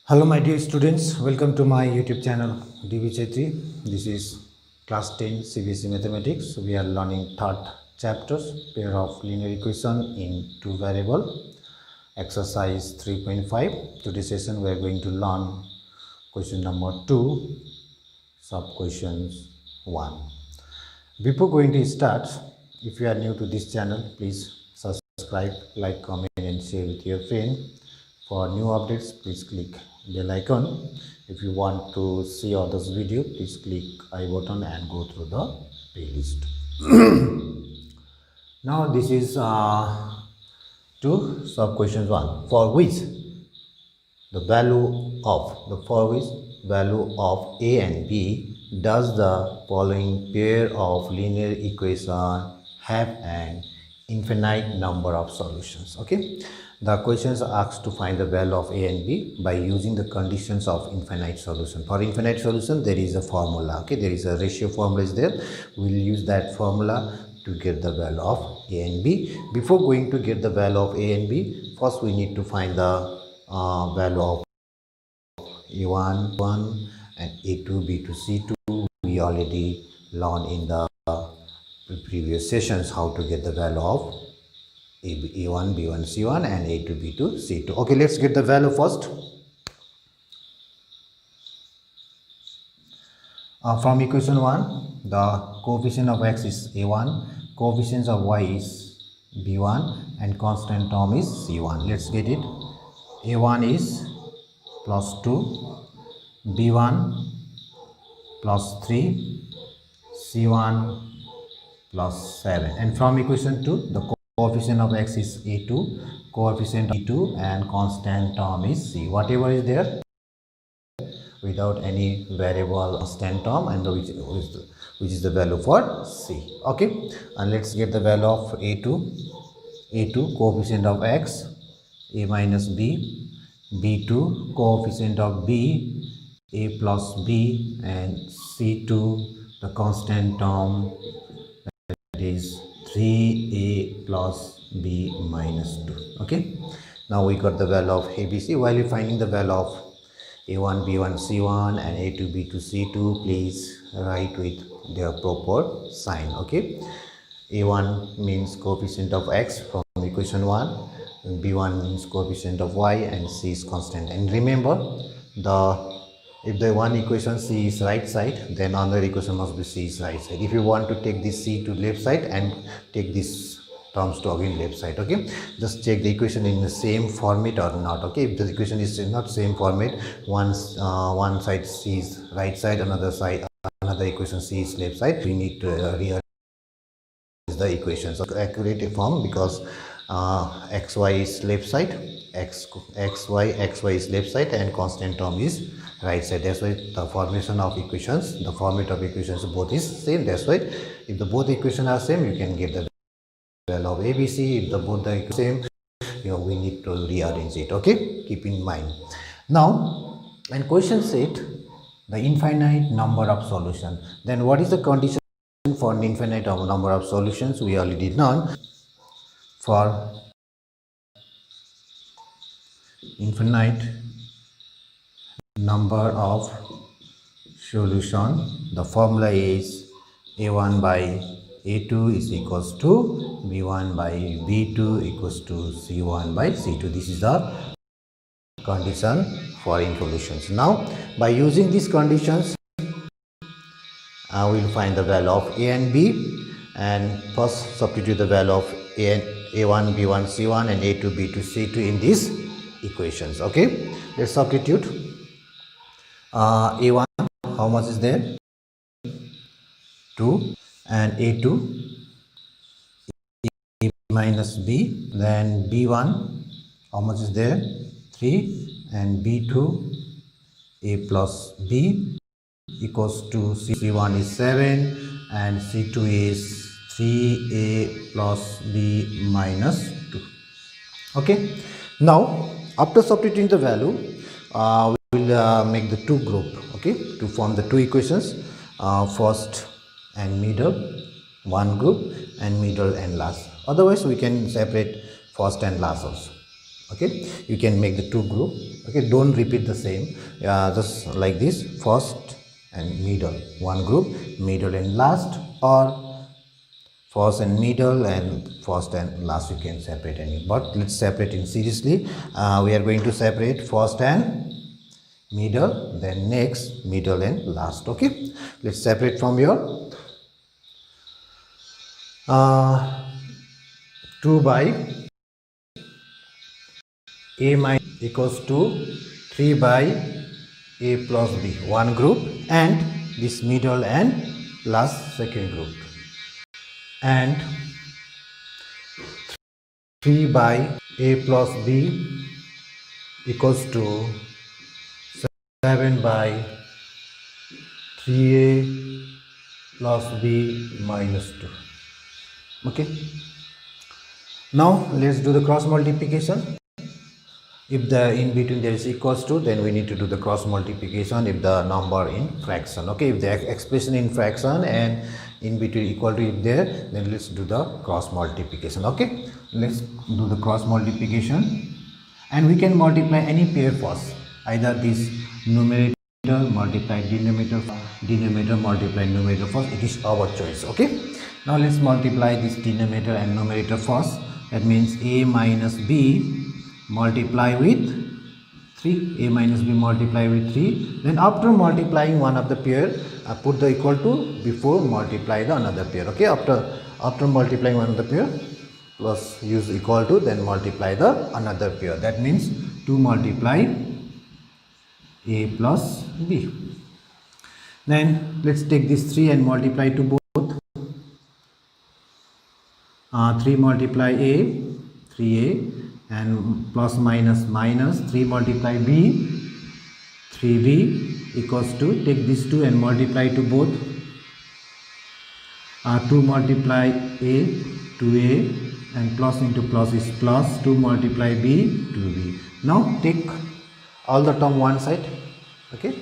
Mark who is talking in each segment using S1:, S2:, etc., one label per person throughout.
S1: Hello my dear students, welcome to my YouTube channel DVJ3. This is class 10 CBSE mathematics. We are learning third chapters, pair of linear equation in two variable, exercise 3.5. Today's session we are going to learn question number 2, sub questions 1. Before going to start, if you are new to this channel, please subscribe, like, comment and share with your friend. For new updates, please click bell icon. If you want to see others video, please click I button and go through the playlist. Now this is to sub questions 1, for which the value of a and b does the following pair of linear equation have an infinite number of solutions. Okay, the questions asked to find the value of a and b by using the conditions of infinite solution. For infinite solution there is a formula. Okay, there is a ratio formula is there. We will use that formula to get the value of a and b. Before going to get the value of a and b, first we need to find the value of a1 and a2, b2, c2. We already learned in the previous sessions how to get the value of a1, b1, c1 and a2, b2, c2. Okay, let's get the value first. From equation 1, the coefficient of x is a1, coefficient of y is b1 and constant term is c1. Let's get it. a1 is plus 2, b1 plus 3, c1 plus 7. And from equation 2, the coefficient of x is a2, coefficient of e2 and constant term is c. Whatever is there without any variable constant term, and which is the value for c. Okay, and let's get the value of a2 coefficient of x, a minus b, b2 coefficient of b, a plus b, and c2 the constant term, that is 3a plus b minus 2. Okay, now we got the value of abc. While you're finding the value of a1, b1, c1 and a2, b2, c2, please write with their proper sign. Okay, a1 means coefficient of x from equation 1, b1 means coefficient of y, and c is constant. And remember, if the one equation c is right side, then another equation must be c is right side. If you want to take this c to left side and take this terms to again left side, okay, just check the equation in the same format or not. Okay, if the equation is not same format, one side c is right side, another equation c is left side, we need to rearrange the equations of accurate form, because xy is left side, xy is left side and constant term is right side. That's why the formation of equations, the format of equations both is same. That's why if the both equations are same, you can get the value of abc. If the both are same, we need to rearrange it. Okay, keep in mind. Now when question said the infinite number of solutions, then what is the condition for an infinite number of solutions? We already learned. For infinite number of solution, the formula is a1 by a2 is equals to b1 by b2 equals to c1 by c2. This is the condition for solutions. Now by using these conditions, we will find the value of a and b, and first substitute the value of a1, b1, c1 and a2, b2, c2 in these equations. Okay, let's substitute. a1, how much is there? 2, and a2 a minus b. Then b1, how much is there? 3, and b2 a plus b equals to c1 is 7 and c2 is 3a plus b minus 2. Okay, now after substituting the value, we will make the two group, okay, to form the two equations, first and middle one group and middle and last. Otherwise we can separate first and last also. Okay, you can make the two group. Okay, don't repeat the same, just like this, first and middle one group, middle and last, or first and middle and first and last. You can separate any, but let's separate in seriously. We are going to separate first and middle, then next, middle and last. Okay, let's separate from here. 2 by a minus equals to 3 by a plus b, one group, and this middle and last, second group, and 3 by a plus b equals to 7 by 3a plus b minus 2. Okay, now let's do the cross multiplication. If the in between there is equals to, then we need to do the cross multiplication if the number in fraction. Okay, if the expression in fraction and in between equal to if there, then let's do the cross multiplication. Okay, let's do the cross multiplication, and we can multiply any pair first, either this numerator multiply denominator, denominator multiply numerator first. It is our choice. Okay, now let's multiply this denominator and numerator first. That means a minus b multiply with 3, a minus b multiply with 3. Then after multiplying one of the pair, put the equal to before multiply the another pair. Okay, after multiplying one of the pair, plus use equal to, then multiply the another pair. That means 2 multiply a plus b. Then let's take this 3 and multiply to both. 3 multiply a, 3a, and plus minus minus 3 multiply b, 3b equals to, take this 2 and multiply to both. 2 multiply a, 2a, and plus into plus is plus, 2 multiply b, 2b. Now take all the term one side. Okay,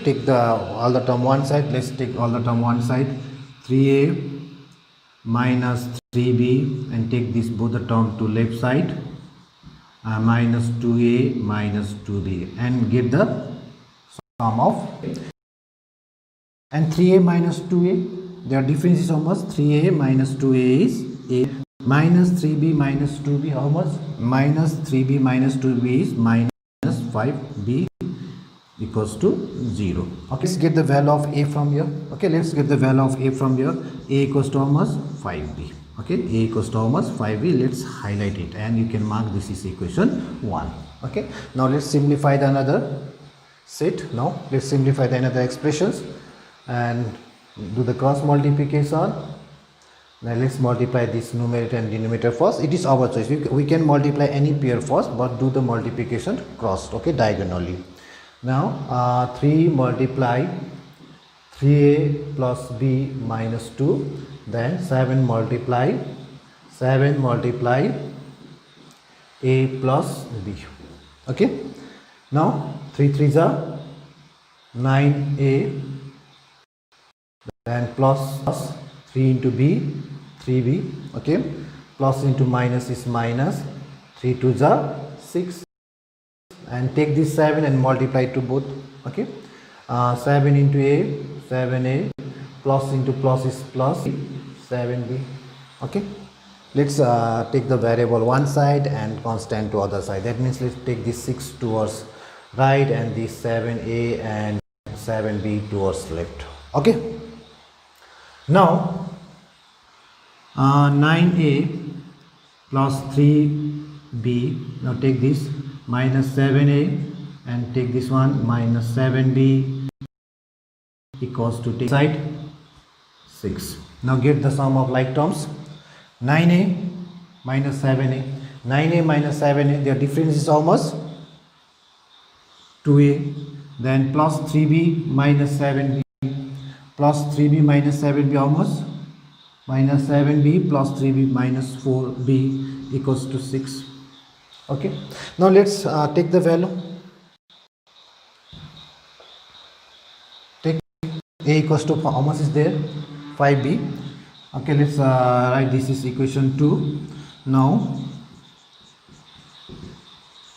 S1: take the all the term one side. Let's take all the term one side. 3a minus 3b, and take this both the term to left side. Minus 2a minus 2b, and get the sum of, and 3a minus 2a, their difference is how much? 3a minus 2a is a, minus 3b minus 2b, how much? Minus 3b minus 2b is minus 5b equals to 0. Okay, let's get the value of a from here. Okay, let's get the value of a from here. A equals to how much? 5b. Okay, a equals to how much? 5b. Let's highlight it, and you can mark this is equation 1. Okay, now let's simplify the another set. Now let's simplify the another expressions and do the cross multiplication. Now let's multiply this numerator and denominator first. It is our choice. We can multiply any pair first, but do the multiplication crossed. Okay, diagonally. Now 3 multiply 3a plus b minus 2, then 7 multiply a plus b. Okay, now 3 3s are 9a, then plus 3 into b, 3b. Okay, plus into minus is minus, 3 2s are 6, and take this 7 and multiply to both. Okay, 7 into a, 7a, plus into plus is plus, 7b. Okay, let's take the variable one side and constant to other side. That means let's take this 6 towards right and this 7a and 7b towards left. Okay, now 9a plus 3b, now take this minus 7a and take this one minus 7b equals to, take side 6. Now get the sum of like terms. 9a minus 7a, 9a minus 7a, their difference is how much? 2a. Then plus 3b minus 7b, plus 3b minus 7b, how much? Minus 7b plus 3b minus 4b equals to 6. Okay, now let's take the value. Take a equals to, how much is there? 5b. Okay, let's write this is equation 2. Now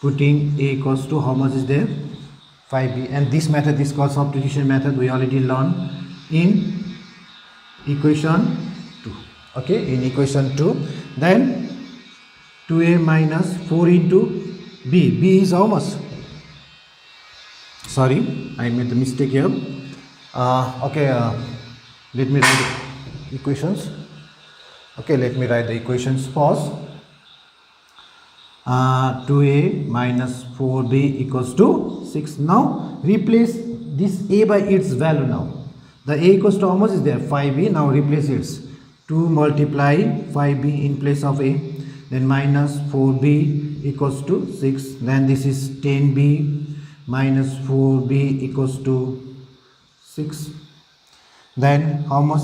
S1: putting a equals to how much is there, 5b, and this method is called substitution method. We already learned in equation 2. Okay, in equation 2, then 2a minus 4 into b is how much, sorry, I made the mistake here. Okay, let me write the equations. Okay, let me write the equations first. 2a minus 4b equals to 6. Now replace this a by its value. Now the a equals to how much is there, 5b. Now replace its 2 multiply 5b in place of a, then minus 4b equals to 6, then this is 10b minus 4b equals to 6, then how much,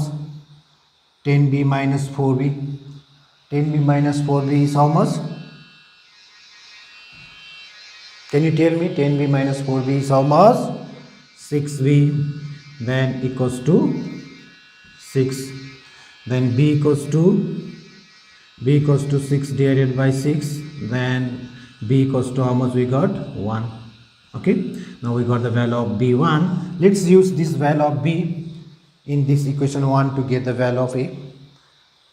S1: 10b minus 4b, 10b minus 4b is how much, can you tell me? 10b minus 4b is how much, 6b, then equals to 6, then b equals to 6 divided by 6, then b equals to how much we got, 1. Okay, now we got the value of b1. Let's use this value of b in this equation 1 to get the value of a.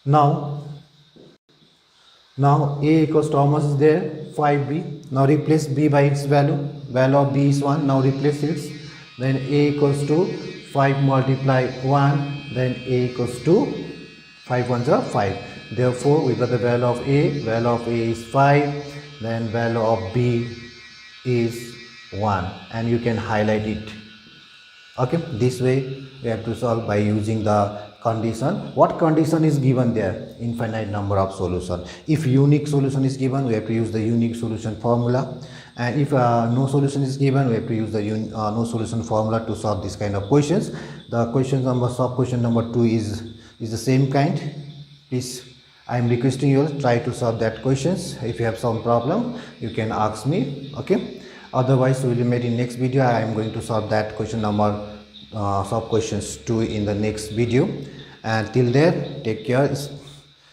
S1: Now a equals to how much is there, 5b. Now replace b by its value of b is 1. Now replace it, then a equals to 5 multiply 1, then a equals to 5 ones are 5. Therefore we got the value of a is 5, then value of b is 1, and you can highlight it. Okay, this way we have to solve by using the condition. What condition is given there? Infinite number of solution. If unique solution is given, we have to use the unique solution formula, and if no solution is given, we have to use the no solution formula to solve this kind of questions. The question number, sub question number 2 is the same kind. Please, I am requesting you all try to solve that questions. If you have some problem, you can ask me. Okay, otherwise we will meet in next video. I am going to solve that question number sub questions 2 in the next video. And till then, take care,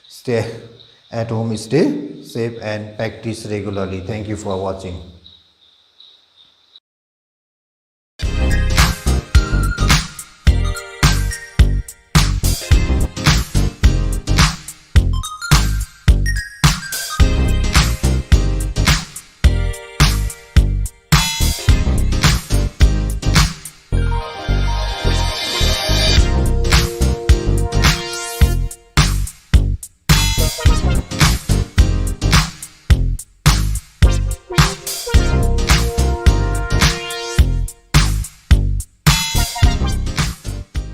S1: stay at home, stay safe, and practice regularly. Thank you for watching.